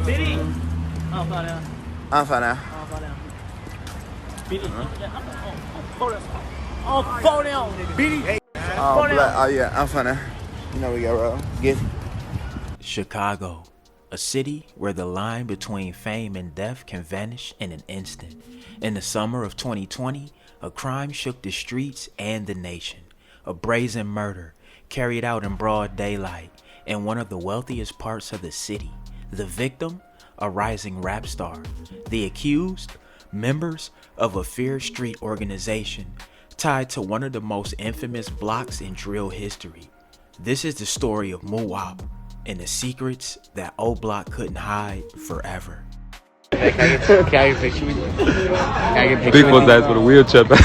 Biddy. Oh, fall down. I'm fine now. Oh, fall down. Biddy. Oh, fall down. Biddy. Oh yeah, I'm fine now. You know we got roll. Get Chicago, a city where the line between fame and death can vanish in an instant. In the summer of 2020, a crime shook the streets and the nation. A brazen murder carried out in broad daylight in one of the wealthiest parts of the city. The victim, a rising rap star. The accused, members of a Fear Street organization tied to one of the most infamous blocks in drill history. This is the story of Muwop and the secrets that Oblock couldn't hide forever. Can I get a picture with you? Big one's ass with a wheelchair back.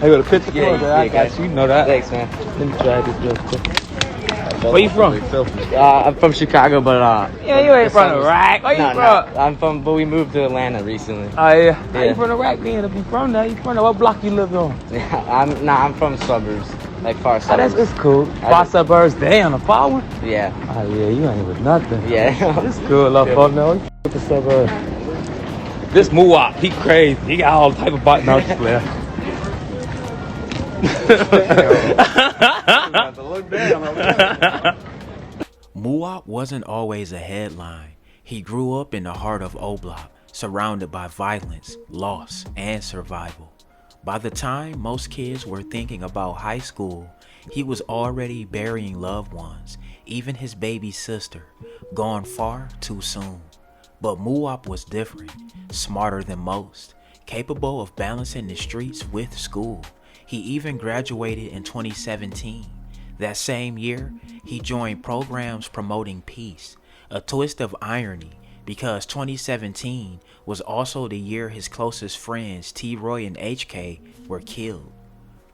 I got a picture for you. I got you. You know that. Thanks, man. Let me try this real quick. Where you from? I'm from Chicago, but Yeah, you ain't from Iraq. Where you from? No, I'm from, but we moved to Atlanta recently. Oh yeah. How you from Iraq then? If you from there, you from there. What block you live on? I'm from suburbs, like far Oh, suburbs. that's cool. Far suburbs. Damn, the far one. Yeah. Oh yeah, you ain't with nothing. Yeah. It's cool, love fuck now. With the suburbs. This Muwop, he crazy. He got all type of button out the flare. Muop wasn't always a headline. He grew up in the heart of Oblock, surrounded by violence, loss, and survival. By the time most kids were thinking about high school, he was already burying loved ones, even his baby sister, gone far too soon. But Muop was different, smarter than most, capable of balancing the streets with school. He even graduated in 2017. That same year, he joined programs promoting peace, a twist of irony because 2017 was also the year his closest friends T-Roy and HK were killed.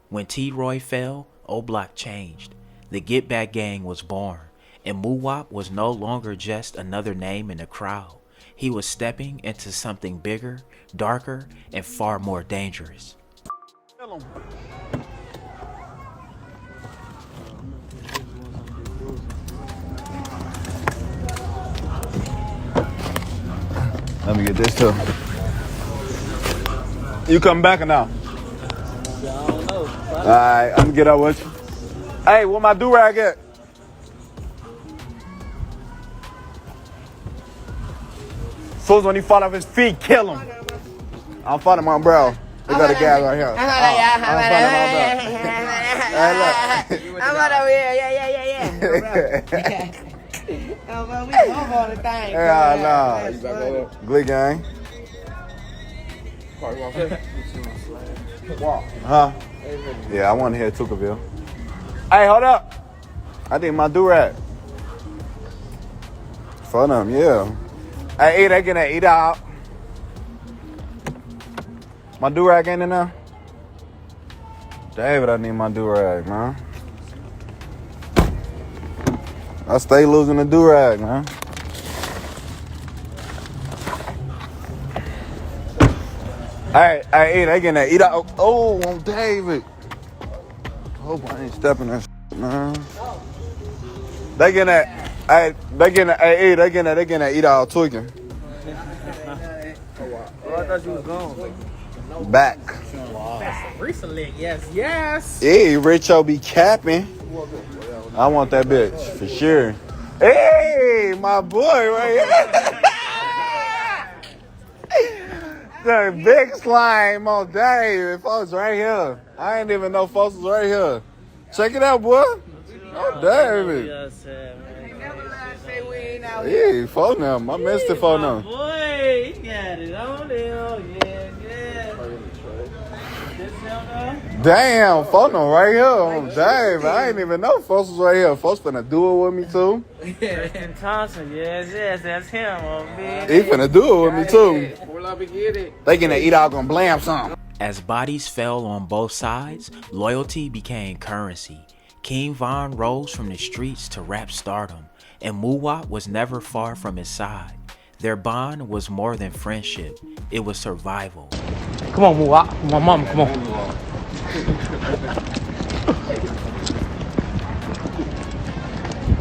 When T-Roy fell, Oblock changed. The Get Back Gang was born, and Muwop was no longer just another name in the crowd. He was stepping into something bigger, darker, and far more dangerous. Let me get this too. You coming back or no? I don't know. Alright, I'm gonna get up with you. Hey, where my do-rag at? So when he fall off his feet, kill him. I'm fighting my bro. We got a guy right here. I'm fighting my bro. Hey, look. I'm out over here. Yeah. Oh, man, we love all the things. Yeah, nah. Glee gang. Huh? Yeah, I want to hear Tuckerville. Hey, hold up. I think my do-rag. For them, yeah. Hey, they getting that eat out. My do-rag ain't in there? David, I need my do-rag, man. I stay losing the do-rag, man. Hey, they getting that eat out. Oh, on David. Hope I ain't stepping that shit, man. They getting that. Hey, they getting that eat out tweaking. Oh, I thought you was gone. Back. Recently, yes. Hey, Richo be capping. I want that bitch for sure. Hey, my boy right here. The big slime on Dave. Folks right here. I ain't even know folks was right here. Check it out, boy. Oh, David. Hey, phone number. I missed the phone number. Boy, he got it on there. Yeah. Damn, phone number right here. Oh, Dave. I ain't even know folks was right here. Folks finna do it with me, too. Preston Thompson, yes, that's him, man. He finna do it with me, too. They gonna eat out, gonna blam something. As bodies fell on both sides, loyalty became currency. King Von rose from the streets to rap stardom, and Muwop was never far from his side. Their bond was more than friendship, it was survival. Come on, Muwop. My mama, come on.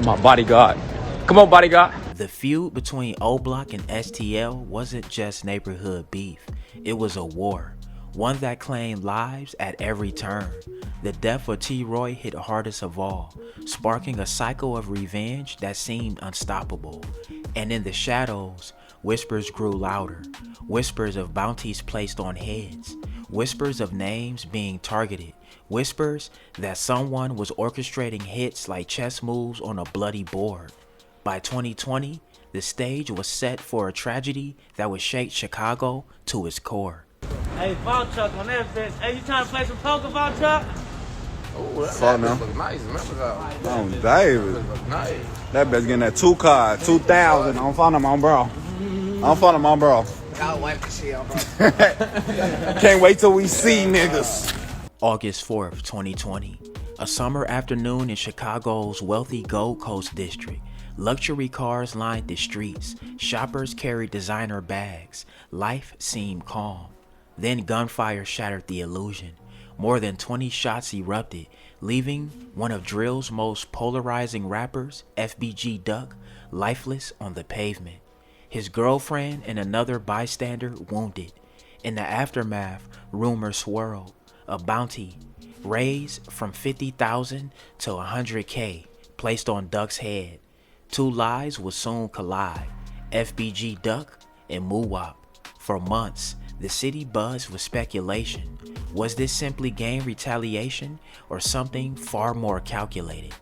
My bodyguard. Come on, bodyguard. The feud between Oblock and STL wasn't just neighborhood beef, it was a war, one that claimed lives at every turn. The death of T-Roy hit hardest of all, sparking a cycle of revenge that seemed unstoppable. And in the shadows, whispers grew louder, whispers of bounties placed on heads, whispers of names being targeted, whispers that someone was orchestrating hits like chess moves on a bloody board. By 2020, the stage was set for a tragedy that would shake Chicago to its core. Hey, Vault Truck on that bitch. Hey, you trying to play some poker, Vault Truck? Oh, that Fuck no. look nice. Remember that? Oh, David. Look nice. That bitch getting that 2 card, 2,000 on phone of my bro. On phone of my bro. I'll wipe the shit out, bro. Can't wait till we see niggas. August 4th, 2020. A summer afternoon in Chicago's wealthy Gold Coast district. Luxury cars lined the streets. Shoppers carried designer bags. Life seemed calm. Then gunfire shattered the illusion. More than 20 shots erupted, leaving one of drill's most polarizing rappers, FBG Duck, lifeless on the pavement. His girlfriend and another bystander wounded. In the aftermath, rumors swirled. A bounty raised from $50,000 to $100K placed on Duck's head. Two lives would soon collide, FBG Duck and Muwop. For months, the city buzzed with speculation. Was this simply gang retaliation or something far more calculated?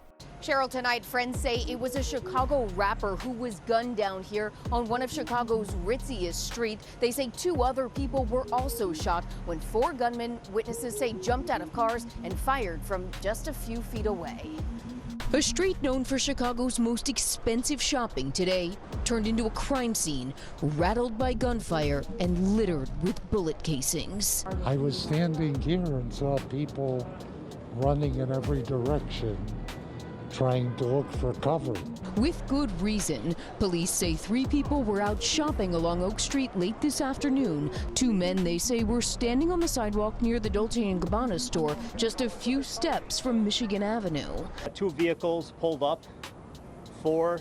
Cheryl, tonight, friends say it was a Chicago rapper who was gunned down here on one of Chicago's ritziest streets. They say 2 other people were also shot when 4 gunmen, witnesses say, jumped out of cars and fired from just a few feet away. A street known for Chicago's most expensive shopping today turned into a crime scene, rattled by gunfire and littered with bullet casings. I was standing here and saw people running in every direction, trying to look for cover. With good reason. Police say 3 people were out shopping along Oak Street late this afternoon. 2 men, they say, were standing on the sidewalk near the Dolce & Gabbana store, just a few steps from Michigan Avenue. 2 vehicles pulled up. 4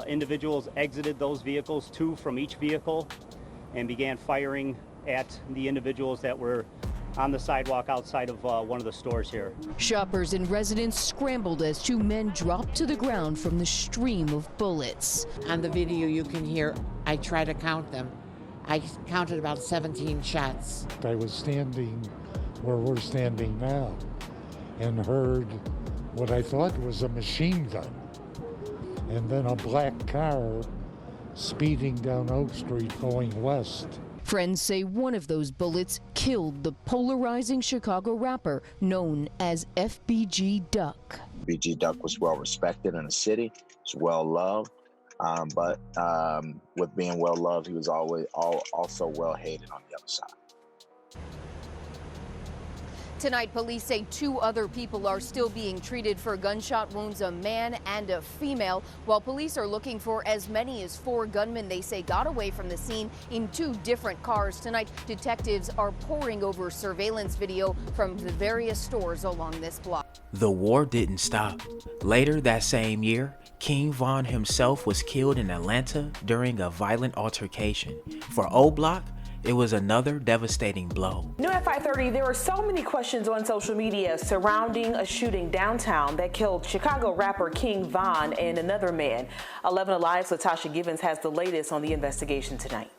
individuals exited those vehicles, 2 from each vehicle, and began firing at the individuals that were on the sidewalk outside of one of the stores here. Shoppers and residents scrambled as 2 men dropped to the ground from the stream of bullets. On the video, you can hear, I try to count them. I counted about 17 shots. I was standing where we're standing now and heard what I thought was a machine gun. And then a black car speeding down Oak Street going west. Friends say one of those bullets killed the polarizing Chicago rapper known as FBG Duck. FBG Duck was well respected in the city, was well loved, but with being well loved, he was always also well hated on the other side. Tonight, police say 2 other people are still being treated for gunshot wounds, a man and a female, while police are looking for as many as 4 gunmen they say got away from the scene in 2 different cars. Tonight, detectives are poring over surveillance video from the various stores along this block. The war didn't stop. Later that same year, King Von himself was killed in Atlanta during a violent altercation. For Oblock, it was another devastating blow. New at 5:30, there are so many questions on social media surrounding a shooting downtown that killed Chicago rapper King Von and another man. 11 Alive's Latasha Givens has the latest on the investigation tonight.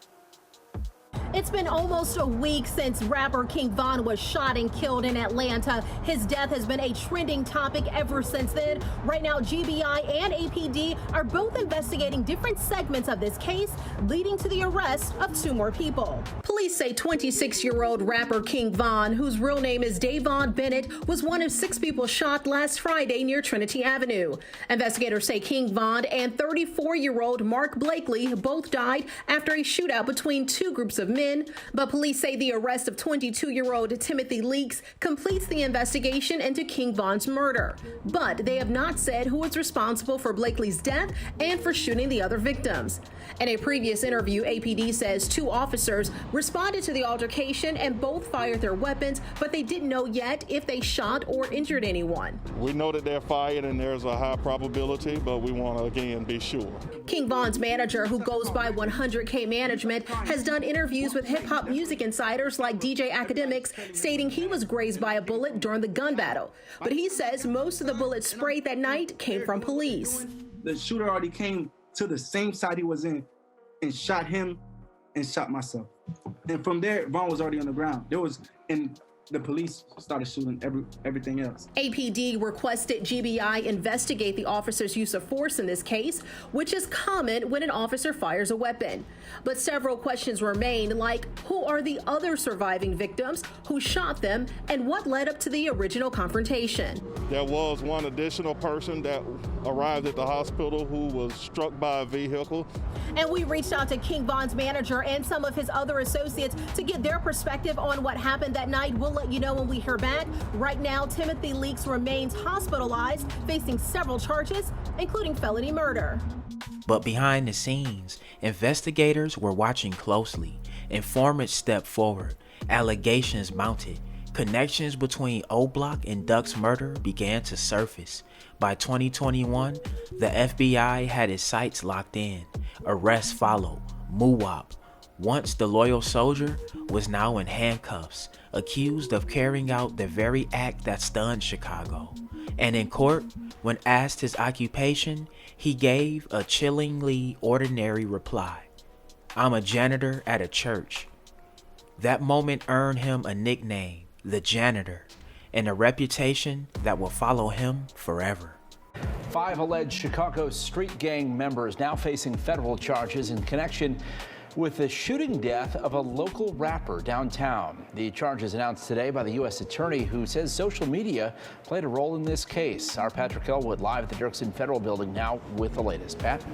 It's been almost a week since rapper King Von was shot and killed in Atlanta. His death has been a trending topic ever since then. Right now, GBI and APD are both investigating different segments of this case, leading to the arrest of 2 more people. Police say 26-year-old rapper King Von, whose real name is Davon Bennett, was one of 6 people shot last Friday near Trinity Avenue. Investigators say King Von and 34-year-old Mark Blakely both died after a shootout between 2 groups of men in, but police say the arrest of 22-year-old Timothy Leaks completes the investigation into King Von's murder. But they have not said who is responsible for Blakely's death and for shooting the other victims. In a previous interview, APD says 2 officers responded to the altercation and both fired their weapons, but they didn't know yet if they shot or injured anyone. We know that they're fired and there's a high probability, but we want to again be sure. King Von's manager, who goes by 100K Management, has done interviews with hip-hop music insiders like DJ Academics, stating he was grazed by a bullet during the gun battle. But he says most of the bullets sprayed that night came from police. The shooter already came to the same side he was in and shot him and shot myself. And from there, Von was already on the ground. The police started shooting everything else. APD requested GBI investigate the officer's use of force in this case, which is common when an officer fires a weapon. But several questions remain, like who are the other surviving victims, who shot them, and what led up to the original confrontation. There was one additional person that arrived at the hospital who was struck by a vehicle. And we reached out to King Von's manager and some of his other associates to get their perspective on what happened that night. We'll let you know when we hear back. Right now, Timothy Leaks remains hospitalized, facing several charges, including felony murder. But behind the scenes, investigators were watching closely. Informants stepped forward, allegations mounted. Connections between Oblock and Duck's murder began to surface. By 2021, the FBI had its sights locked in. Arrests followed. Muwop, once the loyal soldier, was now in handcuffs, accused of carrying out the very act that stunned Chicago. And in court, when asked his occupation, he gave a chillingly ordinary reply. "I'm a janitor at a church." That moment earned him a nickname, the Janitor, and a reputation that will follow him forever. 5 alleged Chicago street gang members now facing federal charges in connection with the shooting death of a local rapper downtown. The charges announced today by the U.S. Attorney, who says social media played a role in this case. Our Patrick Elwood live at the Dirksen Federal Building now with the latest. Pat?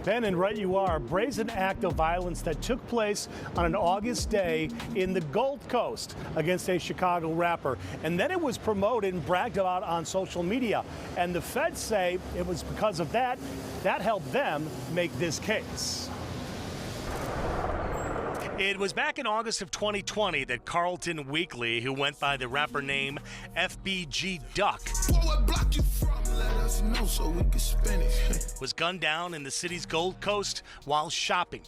Ben, and right you are, a brazen act of violence that took place on an August day in the Gold Coast against a Chicago rapper. And then it was promoted and bragged about on social media. And the feds say it was because of that helped them make this case. It was back in August of 2020 that Carlton Weekly, who went by the rapper name FBG Duck, was gunned down in the city's Gold Coast while shopping.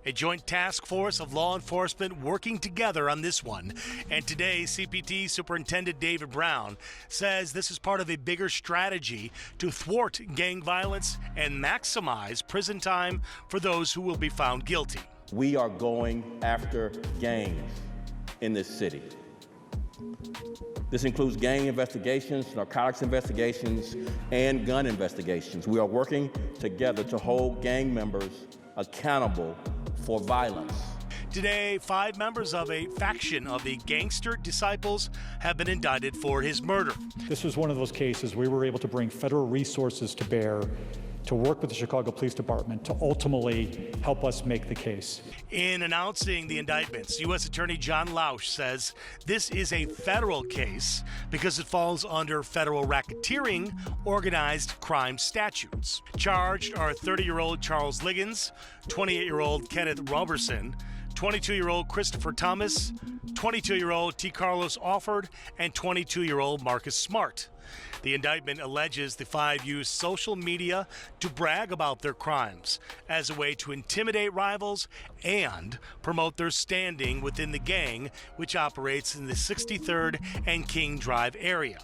A joint task force of law enforcement working together on this one. And today, CPT Superintendent David Brown says this is part of a bigger strategy to thwart gang violence and maximize prison time for those who will be found guilty. We are going after gangs in this city. This includes gang investigations, narcotics investigations, and gun investigations. We are working together to hold gang members accountable for violence. Today, 5 members of a faction of the Gangster Disciples have been indicted for his murder. This was one of those cases we were able to bring federal resources to bear to work with the Chicago Police Department to ultimately help us make the case. In announcing the indictments, U.S. Attorney John Lausch says this is a federal case because it falls under federal racketeering organized crime statutes. Charged are 30-year-old Charles Liggins, 28-year-old Kenneth Roberson, 22-year-old Christopher Thomas, 22-year-old T. Carlos Offord, and 22-year-old Marcus Smart. The indictment alleges the 5 used social media to brag about their crimes as a way to intimidate rivals and promote their standing within the gang, which operates in the 63rd and King Drive area.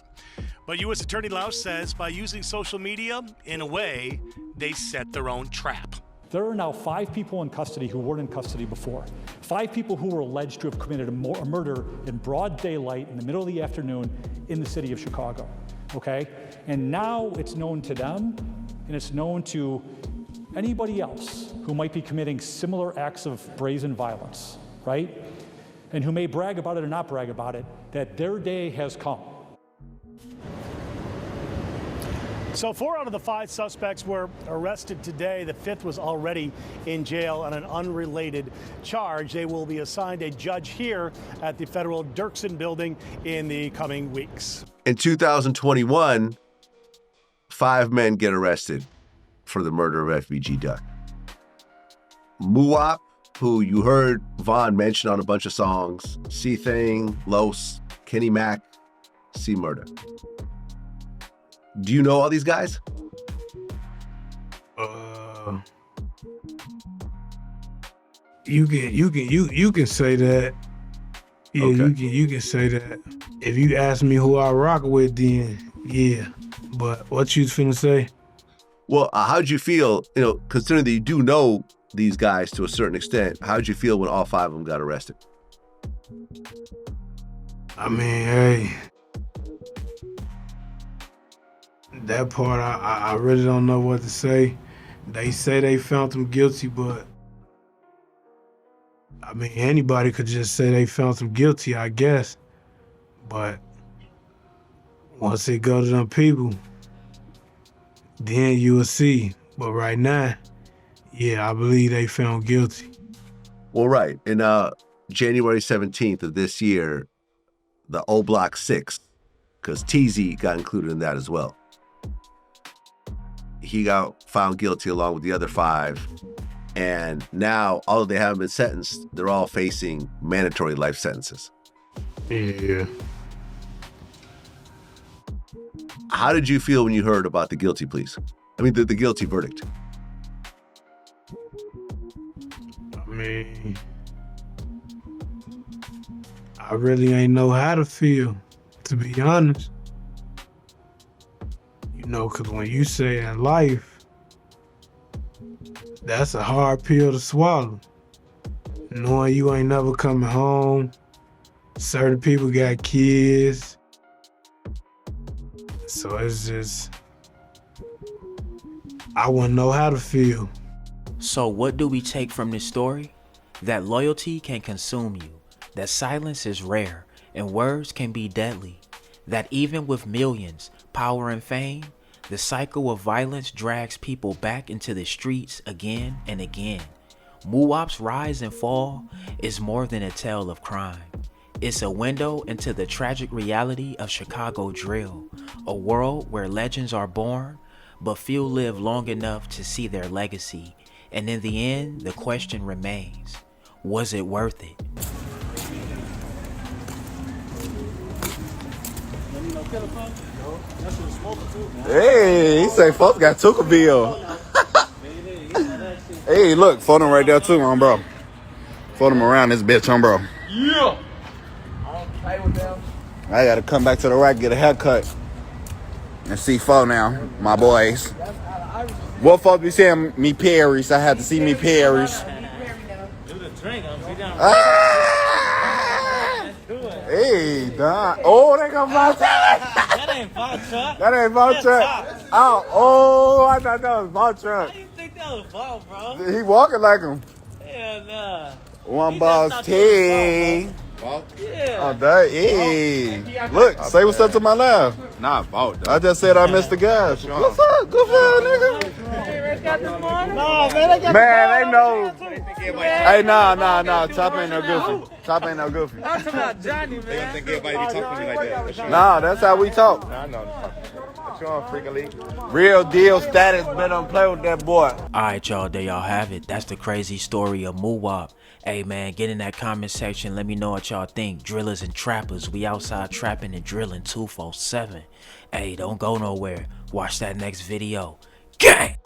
But U.S. Attorney Lausch says by using social media, in a way, they set their own trap. There are now 5 people in custody who weren't in custody before. 5 people who were alleged to have committed a murder in broad daylight in the middle of the afternoon in the city of Chicago. Okay? And now it's known to them, and it's known to anybody else who might be committing similar acts of brazen violence, right? And who may brag about it or not brag about it, that their day has come. So 4 out of the 5 suspects were arrested today. The 5th was already in jail on an unrelated charge. They will be assigned a judge here at the federal Dirksen building in the coming weeks. In 2021, 5 men get arrested for the murder of FBG Duck. Muwop, who you heard Vaughn mention on a bunch of songs, C-Thing, Los, Kenny Mac, C-Murder. Do you know all these guys? You can say that. Yeah, okay. you can say that. If you ask me who I rock with, then yeah. But what you finna say? Well, how'd you feel, considering that you do know these guys to a certain extent, how'd you feel when all 5 of them got arrested? I mean, hey, that part, I really don't know what to say. They say they found them guilty, but I mean, anybody could just say they found them guilty, I guess. But once it go to them people, then you will see. But right now, yeah, I believe they found guilty. Well, right. In January 17th of this year, the Oblock 6, because TZ got included in that as well. He got found guilty along with the other 5. And now, although they haven't been sentenced, they're all facing mandatory life sentences. Yeah. How did you feel when you heard about the guilty pleas? I mean, the guilty verdict. I mean, I really ain't know how to feel, to be honest. Because when you say in life, that's a hard pill to swallow. Knowing you ain't never coming home, certain people got kids. So it's just, I wouldn't know how to feel. So what do we take from this story? That loyalty can consume you, that silence is rare, and words can be deadly, that even with millions, power and fame, the cycle of violence drags people back into the streets again and again. Muwop's rise and fall is more than a tale of crime. It's a window into the tragic reality of Chicago drill, a world where legends are born, but few live long enough to see their legacy. And in the end, the question remains, was it worth it? Hey, he say folks got took a bill. Hey, look, photo right there too, on bro. Photo him around this bitch, on bro. Yeah. I gotta come back to the rack, get a haircut, and see four now, my boys. What folks be saying me Paris? I had to see me Paris. Hey, Don. Oh, they got my truck. That ain't my truck. That ain't my truck. Oh, I thought that was my truck. How you think that was Bob, bro? He walking like him. Hell nah. One boss T. Yeah. Oh, that, hey. Look, say what's up to my left. Nah, about I just said I missed the gas. What's up? Good for nigga. Man, they know. Hey, nah. Chop ain't no goofy. Chop ain't no goofy. I'm talking about Johnny, man. They don't think everybody be talking to me like that. Nah, that's how we talk. I know. What you on, freaking league? Real deal status. Better don't play with that boy. Alright, y'all, there y'all have it. That's the crazy story of Muwop. Hey man, get in that comment section. Let me know what y'all think. Drillers and trappers, we outside trapping and drilling 247. Hey, don't go nowhere. Watch that next video. Gang!